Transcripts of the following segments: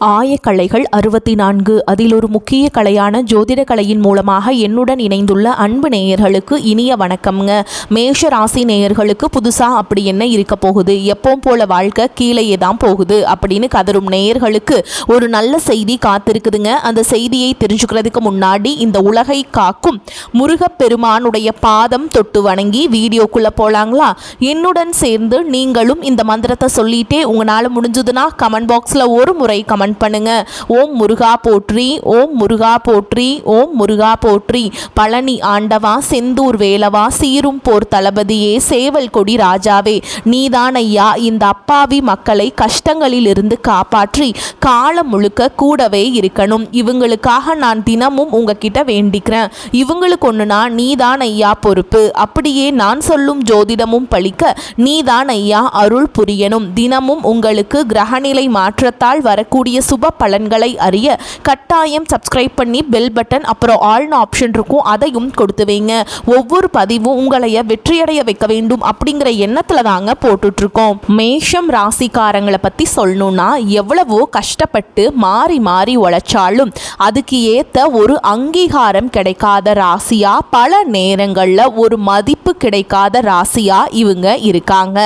ஆயக்கலைகள் 64. அதில் ஒரு முக்கிய கலையான ஜோதிட கலையின் மூலமாக என்னுடன் இணைந்துள்ள அன்பு நேயர்களுக்கு இனிய வணக்கம்ங்க. மேஷ ராசி நேயர்களுக்கு புதுசாக அப்படி என்ன இருக்க போகுது, எப்பவும் போல வாழ்க்கை கீழேயே தான் போகுது அப்படின்னு கதரும் நேயர்களுக்கு ஒரு நல்ல செய்தி காத்திருக்குதுங்க. அந்த செய்தியை தெரிஞ்சுக்கிறதுக்கு முன்னாடி இந்த உலகை காக்கும் முருகப்பெருமானுடைய பாதம் தொட்டு வணங்கி வீடியோக்குள்ளே போகலாங்களா? என்னுடன் சேர்ந்து நீங்களும் இந்த மந்திரத்தை சொல்லிட்டே உங்களால் முடிஞ்சதுன்னா கமெண்ட் பாக்ஸில் ஒரு முறை கமெண்ட் பண்ணுங்க. ஓம் முருகா போற்றி, ஓம் முருகா போற்றி, ஓம் முருகா போற்றி. பழனி ஆண்டவா, செந்தூர் வேலவா, சீரும் போர் தளபதியே, சேவல் கொடி ராஜாவே, நீதான் ஐயா இந்த அப்பாவி மக்களை கஷ்டங்களில் இருந்து காப்பாற்றி காலம் முழுக்க கூடவே இருக்கணும். இவங்களுக்காக நான் தினமும் உங்ககிட்ட வேண்டிக்கிறேன். இவங்களுக்கு ஒண்ணுனா நீதான் ஐயா பொறுப்பு. அப்படியே நான் சொல்லும் ஜோதிடமும் பழிக்க நீதான் ஐயா அருள் புரியணும். தினமும் உங்களுக்கு கிரகநிலை மாற்றத்தால் வரக்கூடிய சுப பலன்களை அறிய கட்டாயம் சப்ஸ்கிரைப் பண்ணி பெல் பட்டன் அப்புறம் ஆல்னு ஆப்ஷன் இருக்கும், அதையும் கொடுத்து வைங்க. ஒவ்வொரு பதிவும் உங்களைய வெற்றியடைய வைக்க வேண்டும் அப்படிங்கிற எண்ணத்துல தாங்க போட்டுட்டு இருக்கோம். மேஷம் ராசிக்காரங்களை பத்தி சொல்லணும்னா எவ்வளவோ கஷ்டப்பட்டு மாறி மாறி உழைச்சாலும் அதுக்கு ஏத்த ஒரு அங்கீகாரம் கிடைக்காத ராசியா, பல நேரங்கள்ல ஒரு மதிப்பு கிடைக்காத ராசியா இவங்க இருக்காங்க.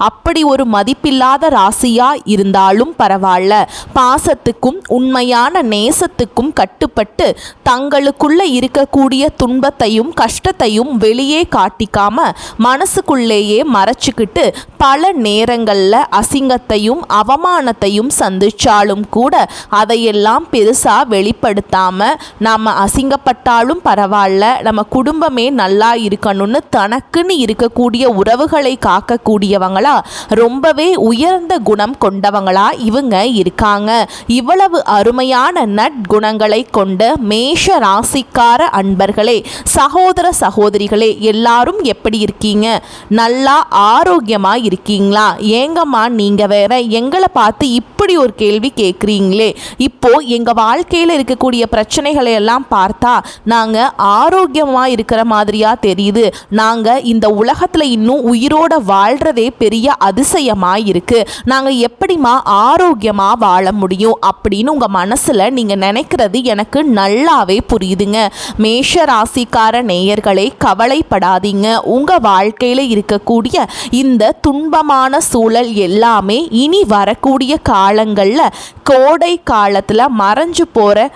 அப்படி ஒரு மதிப்பில்லாத ராசியா இருந்தாலும் பரவாயில்ல, பாசத்துக்கும் உண்மையான நேசத்துக்கும் கட்டுப்பட்டு தங்களுக்குள்ள இருக்கக்கூடிய துன்பத்தையும் கஷ்டத்தையும் வெளியே காட்டிக்காம மனசுக்குள்ளேயே மறைச்சிக்கிட்டு பல நேரங்களில் அசிங்கத்தையும் அவமானத்தையும் சந்திச்சாலும் கூட அதையெல்லாம் பெருசாக வெளிப்படுத்தாம நம்ம அசிங்கப்பட்டாலும் பரவாயில்ல, நம்ம குடும்பமே நல்லா இருக்கணும்னு தனக்குன்னு இருக்கக்கூடிய உறவுகளை காக்கக்கூடியவங்களா, ரொம்பவே உயர்ந்த குணம் கொண்டவங்களா இவங்க இருக்காங்க. இவ்வளவு அருமையான நற்குணங்களை கொண்ட மேஷ ராசிக்கார அன்பர்களே, சகோதர சகோதரிகளே, எல்லாரும் எப்படி இருக்கீங்க? நல்லா ஆரோக்கியமா இருக்கீங்களா? ஏங்கம்மா நீங்க வேற எங்களை பார்த்து இப்படி ஒரு கேள்வி கேட்குறீங்களே? இப்போ எங்க வாழ்க்கையில் இருக்கக்கூடிய பிரச்சனைகளை எல்லாம் பார்த்தா நாங்க ஆரோக்கியமா இருக்கிற மாதிரியா தெரியுது. நாங்க இந்த உலகத்துல இன்னும் உயிரோட வாழ்றதே பெரிய அதிசயமா இருக்கு. நாங்க எப்படிமா ஆரோக்கியமா வாழ முடியும் அப்படின்னு உங்க மனசுல நீங்க நினைக்கிறது எனக்கு நல்லாவே புரியுதுங்க. மேஷ ராசிக்கார நேயர்களே, கவலைப்படாதீங்க. உங்க வாழ்க்கையில இருக்கக்கூடிய இந்த துன்பமான சூழல் எல்லாமே இனி வரக்கூடிய காலங்கள்ல கோடை காலத்துல மறைஞ்சு போற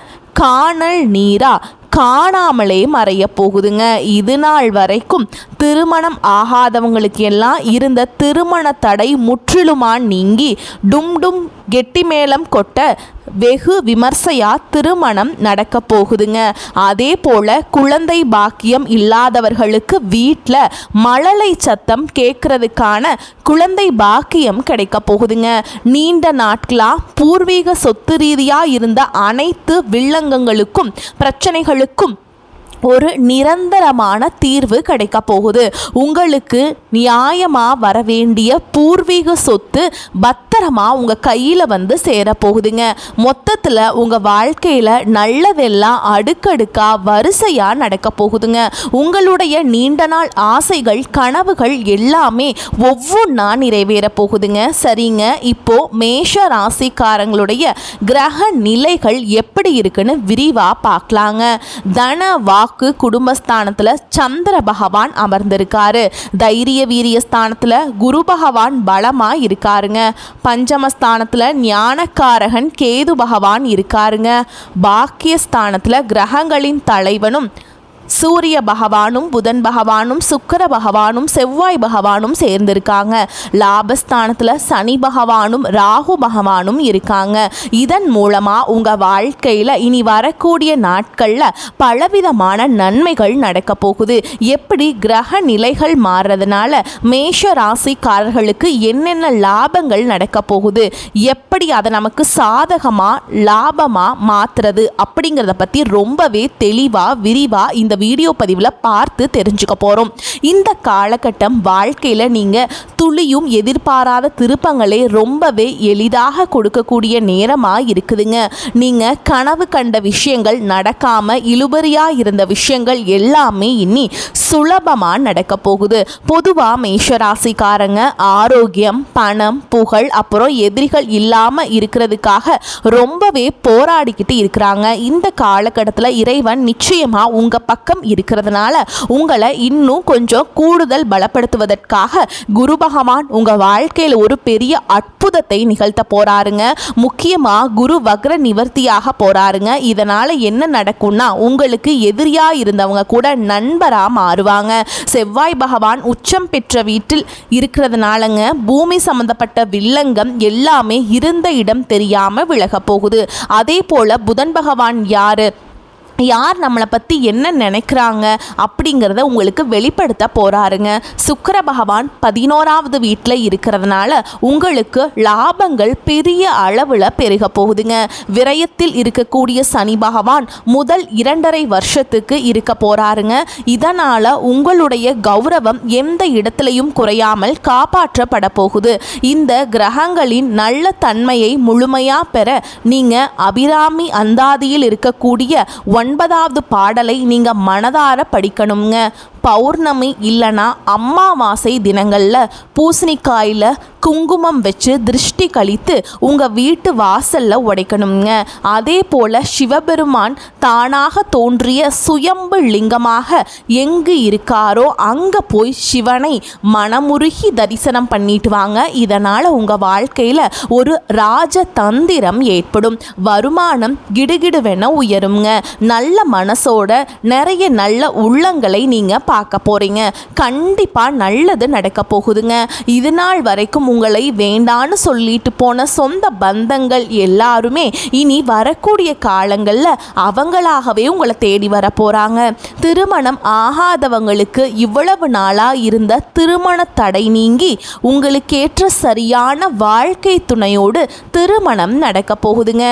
காணல் நீரா காணாமலே மறைய போகுதுங்க. இது நாள் வரைக்கும் திருமணம் ஆகாதவங்களுக்கு எல்லாம் இருந்த திருமண தடை முற்றிலுமா நீங்கி டும் டும் கெட்டி மேளம் கொட்ட வெகு விமர்சையா திருமணம் நடக்க போகுதுங்க. அதே போல குழந்தை பாக்கியம் இல்லாதவர்களுக்கு வீட்டில் மழலை சத்தம் கேட்கறதுக்கான குழந்தை பாக்கியம் கிடைக்க போகுதுங்க. நீண்ட நாட்களா பூர்வீக சொத்து ரீதியா இருந்த அனைத்து வில்லங்கங்களுக்கும் பிரச்சனைகளுக்கும் ஒரு நிரந்தரமான தீர்வு கிடைக்க போகுது. உங்களுக்கு நியாயமா வர வேண்டிய பூர்வீக சொத்து பத்திரமா உங்க கையில வந்து சேர போகுதுங்க. மொத்தத்துல உங்க வாழ்க்கையில நல்லதெல்லாம் அடுக்கடுக்கா வரிசையா நடக்க போகுதுங்க. உங்களுடைய நீண்ட நாள் ஆசைகள் கனவுகள் எல்லாமே ஒவ்வொன்றா நிறைவேற போகுதுங்க. சரிங்க, இப்போ மேஷ ராசிக்காரங்களுடைய கிரக நிலைகள் எப்படி இருக்குன்னு விரிவா பார்க்கலாங்க. தன வாக்கு குடும்பஸ்தானத்துல சந்திர பகவான் அமர்ந்திருக்காரு. தைரிய வீரிய ஸ்தானத்துல குரு பகவான் பலமா இருக்காருங்க. பஞ்சமஸ்தானத்துல ஞானக்காரகன் கேது பகவான் இருக்காருங்க. பாக்கியஸ்தானத்துல கிரகங்களின் தலைவனும் சூரிய பகவானும் புதன் பகவானும் சுக்கிர பகவானும் செவ்வாய் பகவானும் சேர்ந்திருக்காங்க. லாபஸ்தானத்தில் சனி பகவானும் ராகு பகவானும் இருக்காங்க. இதன் மூலமாக உங்கள் வாழ்க்கையில் இனி வரக்கூடிய நாட்களில் பலவிதமான நன்மைகள் நடக்க போகுது. எப்படி கிரக நிலைகள் மாறுறதுனால மேஷ ராசிக்காரர்களுக்கு என்னென்ன லாபங்கள் நடக்க போகுது, எப்படி அதை நமக்கு சாதகமாக லாபமாக மாற்றுறது அப்படிங்கிறத பற்றி ரொம்பவே தெளிவாக விரிவாக இந்த வீடியோ பதிவில் பார்த்து தெரிஞ்சுக்க போகிறோம். இந்த காலகட்டம் வாழ்க்கையில் நீங்கள் துளியும் எதிர்பாராத திருப்பங்களை ரொம்பவே எளிதாக கொடுக்கக்கூடிய நேரமாக இருக்குதுங்க. நீங்கள் கனவு கண்ட விஷயங்கள் நடக்காமல் இழுபறியாக இருந்த விஷயங்கள் எல்லாமே இனி சுலபமாக நடக்க போகுது. பொதுவாக மேஷராசிக்காரங்க ஆரோக்கியம், பணம், புகழ், அப்புறம் எதிரிகள் இல்லாமல் இருக்கிறதுக்காக ரொம்பவே போராடிக்கிட்டு இருக்கிறாங்க. இந்த காலகட்டத்தில் இறைவன் நிச்சயமாக உங்கள் பக்கம் இருக்கிறதுனால உங்களை இன்னும் கொஞ்சம் கூடுதல் பலப்படுத்துவதற்காக குரு பகவான் உங்கள் வாழ்க்கையில் ஒரு பெரிய அற்புதத்தை நிகழ்த்த போறாருங்க. முக்கியமாக குரு வக்ர நிவர்த்தியாக போறாருங்க. இதனால் என்ன நடக்கும்னா உங்களுக்கு எதிரியாக இருந்தவங்க கூட நண்பராக மாறுவாங்க. செவ்வாய் பகவான் உச்சம் பெற்ற வீட்டில் இருக்கிறதுனாலங்க பூமி சம்பந்தப்பட்ட வில்லங்கம் எல்லாமே இருந்த இடம் தெரியாம விலக போகுது. அதே போல புதன் பகவான் யார் நம்மளை பற்றி என்ன நினைக்கிறாங்க அப்படிங்கிறத உங்களுக்கு வெளிப்படுத்த போகிறாருங்க. சுக்கிர பகவான் 11வது வீட்டில் இருக்கிறதுனால உங்களுக்கு லாபங்கள் பெரிய அளவில் பெருக போகுதுங்க. விரயத்தில் இருக்கக்கூடிய சனி பகவான் முதல் 2.5 வருஷத்துக்கு இருக்க போகிறாருங்க. இதனால் உங்களுடைய கௌரவம் எந்த இடத்துலையும் குறையாமல் காப்பாற்றப்பட போகுது. இந்த கிரகங்களின் நல்ல தன்மையை முழுமையாக பெற நீங்கள் அபிராமி அந்தாதியில் இருக்கக்கூடிய 9வது பாடலை நீங்கள் மனதார படிக்கணுங்க. பௌர்ணமி இல்லைனா அமாவாசை தினங்களில் பூசணிக்காயில் குங்குமம் வச்சு திருஷ்டி கழித்து உங்கள் வீட்டு வாசலில் உடைக்கணுங்க. அதே போல் சிவபெருமான் தானாக தோன்றிய சுயம்பு லிங்கமாக எங்கு இருக்காரோ அங்கே போய் சிவனை மனமுருகி தரிசனம் பண்ணிட்டு வாங்க. இதனால் உங்கள் வாழ்க்கையில் ஒரு ராஜதந்திரம் ஏற்படும். வருமானம் கிடுகிடுவென உயருங்க. நல்ல மனசோட நிறைய நல்ல உள்ளங்களை நீங்கள் பார்க்க போறீங்க. கண்டிப்பா நல்லது நடக்க போகுதுங்க. இது நாள் வரைக்கும் உங்களை வேண்டான்னு சொல்லிட்டு போன சொந்த பந்தங்கள் எல்லாருமே இனி வரக்கூடிய காலங்களில் அவங்களாகவே உங்களை தேடி வர போறாங்க. திருமணம் ஆகாதவங்களுக்கு இவ்வளவு நாளா இருந்த திருமண தடை நீங்கி உங்களுக்கேற்ற சரியான வாழ்க்கை துணையோடு திருமணம் நடக்க போகுதுங்க.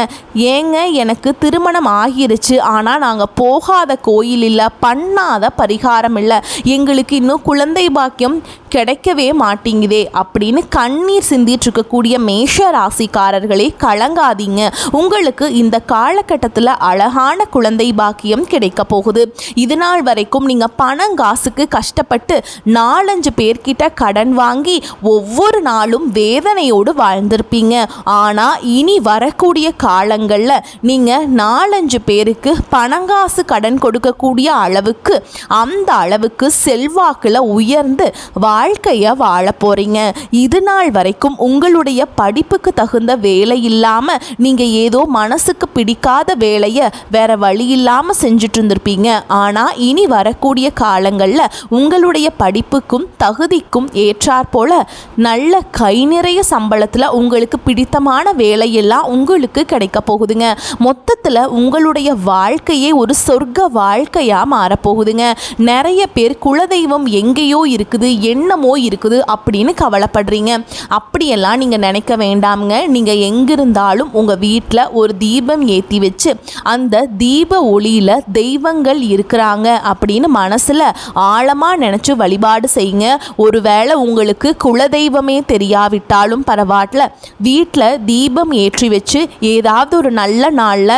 ஏங்க எனக்கு திருமணம் ஆகிருச்சு, ஆனால் நாங்கள் போகாத கோயில் இல்லை, பண்ணாத பரிகாரம் இல்லை, எங்களுக்கு இன்னும் குழந்தை பாக்கியம் கிடைக்கவே மாட்டேங்குதே அப்படின்னு கண்ணீர் சிந்திட்டு இருக்கக்கூடிய மேஷ ராசிக்காரர்களே கலங்காதீங்க. உங்களுக்கு இந்த காலகட்டத்தில் அழகான குழந்தை பாக்கியம் கிடைக்க போகுது. இது நாள் வரைக்கும் நீங்கள் பணங்காசுக்கு கஷ்டப்பட்டு 4-5 பேர்கிட்ட கடன் வாங்கி ஒவ்வொரு நாளும் வேதனையோடு வாழ்ந்திருப்பீங்க. ஆனால் இனி வரக்கூடிய காலங்களில் நீங்கள் 4-5 பேருக்கு பணங்காசு கடன் கொடுக்கக்கூடிய அளவுக்கு அந்த அளவுக்கு செல்வாக்கில் உயர்ந்து வாழ்க்கையை வாழ போறீங்க. இது நாள் வரைக்கும் உங்களுடைய படிப்புக்கு தகுந்த வேலை இல்லாமல் நீங்கள் ஏதோ மனசுக்கு பிடிக்காத வேலையை வேற வழி இல்லாமல் செஞ்சுட்டு இருந்திருப்பீங்க. ஆனால் இனி வரக்கூடிய காலங்களில் உங்களுடைய படிப்புக்கும் தகுதிக்கும் ஏற்றாற் போல நல்ல கை நிறைய சம்பளத்தில் உங்களுக்கு பிடித்தமான வேலையெல்லாம் உங்களுக்கு கிடைக்க போகுதுங்க. மொத்தத்தில் உங்களுடைய வாழ்க்கையே ஒரு சொர்க்க வாழ்க்கையாக மாறப்போகுதுங்க. நிறைய பேர் குலதெய்வம் எங்கேயோ இருக்குது, என்னமோ இருக்குது அப்படின்னு கவலைப்படுறீங்க. அப்படியெல்லாம் நீங்கள் நினைக்க வேண்டாமுங்க. நீங்கள் எங்கிருந்தாலும் உங்கள் வீட்டில் ஒரு தீபம் ஏற்றி வச்சு அந்த தீப ஒளியில் தெய்வங்கள் இருக்கிறாங்க அப்படின்னு மனசில் ஆழமாக நினச்சி வழிபாடு செய்யுங்க. ஒருவேளை உங்களுக்கு குலதெய்வமே தெரியாவிட்டாலும் பரவாயில்ல, வீட்டில் தீபம் ஏற்றி வச்சு ஏதாவது ஒரு நல்ல நாளில்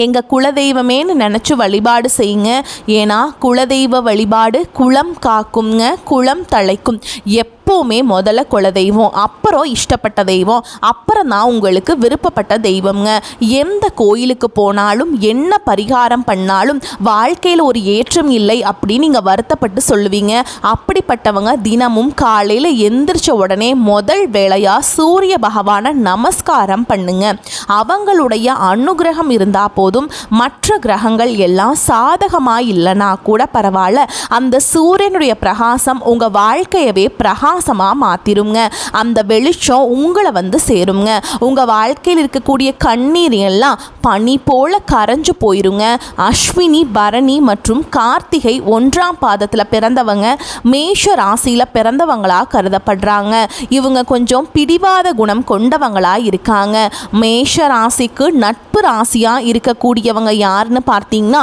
எங்கள் குலதெய்வமேன்னு நினச்சி வழிபாடு செய்யுங்க. ஏன்னா குலதெய்வ வழிபாடு குலம் காக்குங்க, குலம் தழைக்கும். எப்போவுமே முதல்ல குலதெய்வம், அப்புறம் இஷ்டப்பட்ட தெய்வம், அப்புறம் தான் உங்களுக்கு விருப்பப்பட்ட தெய்வம்ங்க. எந்த கோயிலுக்கு போனாலும் என்ன பரிகாரம் பண்ணாலும் வாழ்க்கையில் ஒரு ஏற்றம் இல்லை அப்படின்னு நீங்கள் வருத்தப்பட்டு சொல்லுவீங்க. அப்படிப்பட்டவங்க தினமும் காலையில் எந்திரிச்ச உடனே முதல் வேளையாக சூரிய பகவானை நமஸ்காரம் பண்ணுங்க. அவங்களுடைய அனுகிரகம் இருந்தால் போதும். மற்ற கிரகங்கள் எல்லாம் சாதகமாக இல்லைனா கூட பரவாயில்ல, அந்த சூரியனுடைய பிரகாசம் உங்கள் வாழ்க்கையவே பிரகாசமாக மாற்றிருங்க. அந்த வெளிச்சம் உங்களை வந்து சேருங்க. உங்கள் வாழ்க்கையில் இருக்கக்கூடிய கண்ணீர் எல்லாம் பனி போல கரைஞ்சு போயிருங்க. அஸ்வினி, பரணி மற்றும் கார்த்திகை 1ஆம் பாதத்தில் பிறந்தவங்க மேஷ ராசியில் பிறந்தவங்களாக கருதப்படுறாங்க. இவங்க கொஞ்சம் பிடிவாத குணம் கொண்டவங்களாக இருக்காங்க. மேஷ ராசிக்கு நட்பு ராசியாக இருக்கக்கூடியவங்க யாருன்னு பார்த்தீங்கன்னா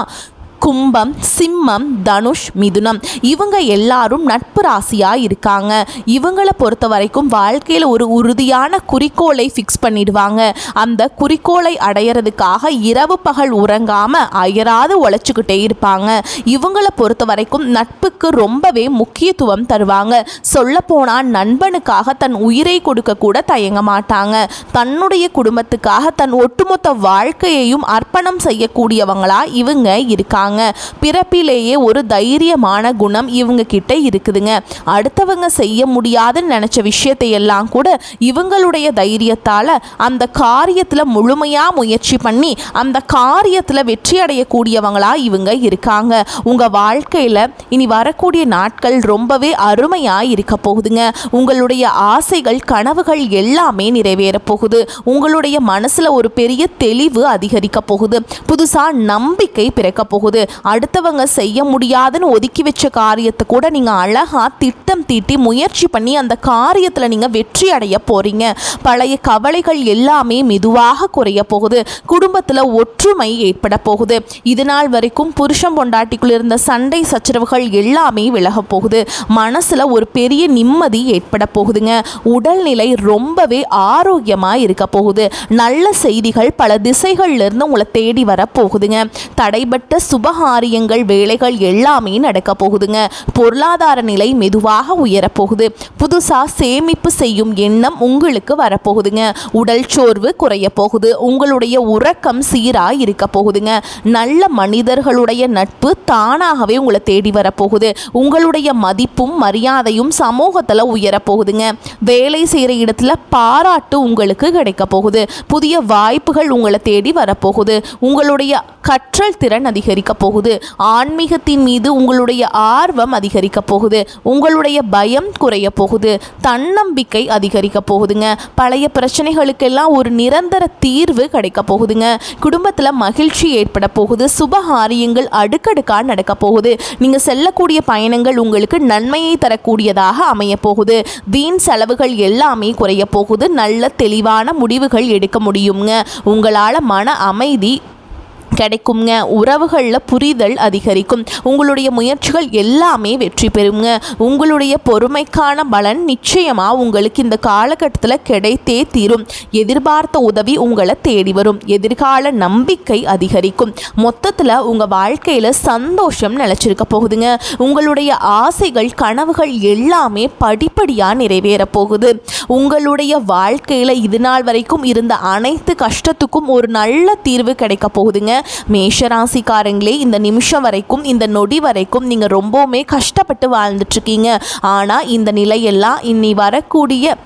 கும்பம், சிம்மம், தனுஷ், மிதுனம் இவங்க எல்லாரும் நட்பு ராசியாக இருக்காங்க. இவங்களை பொறுத்த வரைக்கும் வாழ்க்கையில் ஒரு உறுதியான குறிக்கோளை ஃபிக்ஸ் பண்ணிடுவாங்க. அந்த குறிக்கோளை அடையிறதுக்காக இரவு பகல் உறங்காம அயராது உழைச்சிக்கிட்டே இருப்பாங்க. இவங்களை பொறுத்த வரைக்கும் நட்புக்கு ரொம்பவே முக்கியத்துவம் தருவாங்க. சொல்லப்போனால் நண்பனுக்காக தன் உயிரை கொடுக்க கூட தயங்க மாட்டாங்க. தன்னுடைய குடும்பத்துக்காக தன் ஒட்டுமொத்த வாழ்க்கையையும் அர்ப்பணம் செய்யக்கூடியவங்களா இவங்க இருக்காங்க. பிறப்பிலேயே ஒரு தைரியமான குணம் இவங்க கிட்ட இருக்குதுங்க. அடுத்தவங்க செய்ய முடியாதுன்னு நினைச்ச விஷயத்தை எல்லாம் கூட இவங்களுடைய தைரியத்தால அந்த காரியத்தில் முழுமையாக முயற்சி பண்ணி அந்த காரியத்தில் வெற்றி அடையக்கூடியவங்களா இவங்க இருக்காங்க. உங்கள் வாழ்க்கையில் இனி வரக்கூடிய நாட்கள் ரொம்பவே அருமையாக இருக்க போகுதுங்க. உங்களுடைய ஆசைகள், கனவுகள் எல்லாமே நிறைவேற போகுது. உங்களுடைய மனசில் ஒரு பெரிய தெளிவு அதிகரிக்க போகுது. புதுசாக நம்பிக்கை பிறக்க போகுது. அடுத்தவங்க செய்ய முடியாதுன்னு ஒதுக்கி வச்ச காரியத்தை கூட நீங்கள் அழகாக திட்டம் தீட்டி முயற்சி பண்ணி அந்த காரியத்தில் நீங்கள் வெற்றி அடைய போகிறீங்க. பழைய கவலைகள் எல்லாமே மெதுவாக குறைய போகுது. குடும்பத்தில் ஒற்றுமை ஏற்பட போகுது. இதுநாள் வரைக்கும் புருஷன் பொண்டாட்டிக்குள் இருந்த சண்டை சச்சரவுகள் எல்லாமே விலக போகுது. மனசில் ஒரு பெரிய நிம்மதி ஏற்பட போகுதுங்க. உடல்நிலை ரொம்பவே ஆரோக்கியமாக இருக்க போகுது. நல்ல செய்திகள் பல திசைகள்லேருந்து உங்களை தேடி வர போகுதுங்க. தடைபட்ட சுபகாரியங்கள், வேலைகள் எல்லாமே நடக்க போகுதுங்க. பொருளாதார நிலை மெதுவாக உயரப்போகுது. புதுசாக சேமிப்பு செய்யும் எண்ணம் உங்களுக்கு வரப்போகுதுங்க. உடல் சோர்வு குறைய போகுது. உங்களுடைய உறக்கம் சீராக இருக்க போகுதுங்க. நல்ல மனிதர்களுடைய நட்பு தானாகவே உங்களை தேடி வரப்போகுது. உங்களுடைய மதிப்பும் மரியாதையும் சமூகத்தில் உயரப்போகுதுங்க. வேலை செய்கிற இடத்துல பாராட்டு உங்களுக்கு கிடைக்க போகுது. புதிய வாய்ப்புகள் உங்களை தேடி வரப்போகுது. உங்களுடைய கற்றல் திறன் அதிகரிக்க போகுது. ஆன்மீகத்தின் மீது உங்களுடைய ஆர்வம் அதிகரிக்க போகுது. உங்களுடைய பயம் குறைய போகுது. தன்னம்பிக்கை அதிகரிக்க போகுதுங்க. பழைய பிரச்சனைகளுக்கெல்லாம் ஒரு நிரந்தர தீர்வு கிடைக்க போகுதுங்க. குடும்பத்தில் மகிழ்ச்சி ஏற்பட போகுது. சுபகாரியங்கள் அடுக்கடுக்காக நடக்க போகுது. நீங்கள் செல்லக்கூடிய பயணங்கள் உங்களுக்கு நன்மையை தரக்கூடியதாக அமைய போகுது. வீண் செலவுகள் எல்லாமே குறைய போகுது. நல்ல தெளிவான முடிவுகள் எடுக்க முடியுங்க. உங்களால் மன அமைதி கிடைக்குங்க. உறவுகளில் புரிதல் அதிகரிக்கும். உங்களுடைய முயற்சிகள் எல்லாமே வெற்றி பெறுங்க. உங்களுடைய பொறுமைக்கான பலன் நிச்சயமாக உங்களுக்கு இந்த காலகட்டத்தில் கிடைத்தே தீரும். எதிர்பார்த்த உதவி உங்களை தேடி வரும். எதிர்கால நம்பிக்கை அதிகரிக்கும். மொத்தத்தில் உங்கள் வாழ்க்கையில் சந்தோஷம் நிலச்சிருக்க போகுதுங்க. உங்களுடைய ஆசைகள், கனவுகள் எல்லாமே படிப்படியாக நிறைவேற போகுது. உங்களுடைய வாழ்க்கையில் இது நாள் வரைக்கும் இருந்த அனைத்து கஷ்டத்துக்கும் ஒரு நல்ல தீர்வு கிடைக்க போகுதுங்க. மேஷராசிக்காரங்களே, இந்த நிமிஷம் வரைக்கும், இந்த நொடி வரைக்கும் நீங்கள் ரொம்பவுமே கஷ்டப்பட்டு வாழ்ந்துட்டுருக்கீங்க. ஆனால் இந்த நிலையெல்லாம் இனி வரக்கூடிய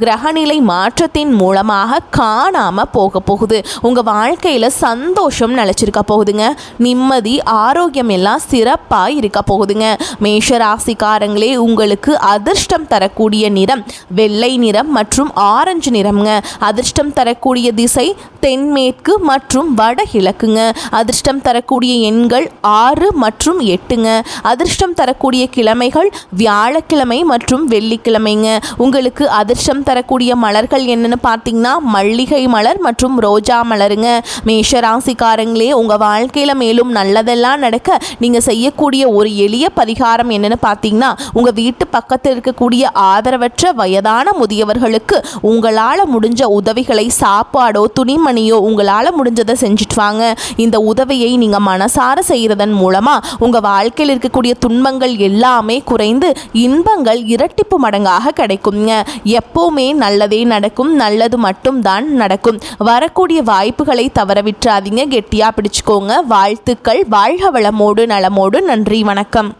கிரகநிலை மாற்றத்தின் மூலமாக காணாமல் போக போகுது. உங்கள் வாழ்க்கையில் சந்தோஷம் நிலச்சிருக்க போகுதுங்க. நிம்மதி, ஆரோக்கியம் எல்லாம் சிறப்பாக இருக்க போகுதுங்க. மேஷராசிக்காரங்களே, உங்களுக்கு அதிர்ஷ்டம் தரக்கூடிய நிறம் வெள்ளை நிறம் மற்றும் ஆரஞ்சு நிறம்ங்க. அதிர்ஷ்டம் தரக்கூடிய திசை தென்மேற்கு மற்றும் வடகிழக்குங்க. அதிர்ஷ்டம் தரக்கூடிய எண்கள் 6 மற்றும் 8ங்க. அதிர்ஷ்டம் தரக்கூடிய கிழமைகள் வியாழக்கிழமை மற்றும் வெள்ளிக்கிழமைங்க. உங்களுக்கு அதிர்ஷ்டம் தரக்கூடிய மலர்கள் என்னன்னு பார்த்தீங்கன்னா மல்லிகை மலர் மற்றும் ரோஜா மலருங்க. மேஷராசிக்காரங்களே, உங்கள் வாழ்க்கையில் மேலும் நல்லதெல்லாம் நடக்க நீங்கள் செய்யக்கூடிய ஒரு எளிய பரிகாரம் என்னன்னு பார்த்தீங்கன்னா, உங்கள் வீட்டு பக்கத்தில் இருக்கக்கூடிய ஆதரவற்ற வயதான முதியவர்களுக்கு உங்களால் முடிஞ்ச உதவிகளை, சாப்பாடோ துணிமணியோ உங்களால் முடிஞ்சதை செஞ்சுட்டு வாங்க. இந்த உதவியை நீங்கள் மனசார செய்கிறதன் மூலமாக உங்கள் வாழ்க்கையில் இருக்கக்கூடிய துன்பங்கள் எல்லாமே குறைந்து இன்பங்கள் இரட்டிப்பு மடங்காக கிடைக்குங்க. எப்போவுமே நல்லதே நடக்கும். நல்லது மட்டும்தான் நடக்கும். வரக்கூடிய வாய்ப்புகளை தவற விட்டுறாதீங்க. கெட்டியாக பிடிச்சுக்கோங்க. வாழ்த்துக்கள். வாழ்க வளமோடு நலமோடு. நன்றி, வணக்கம்.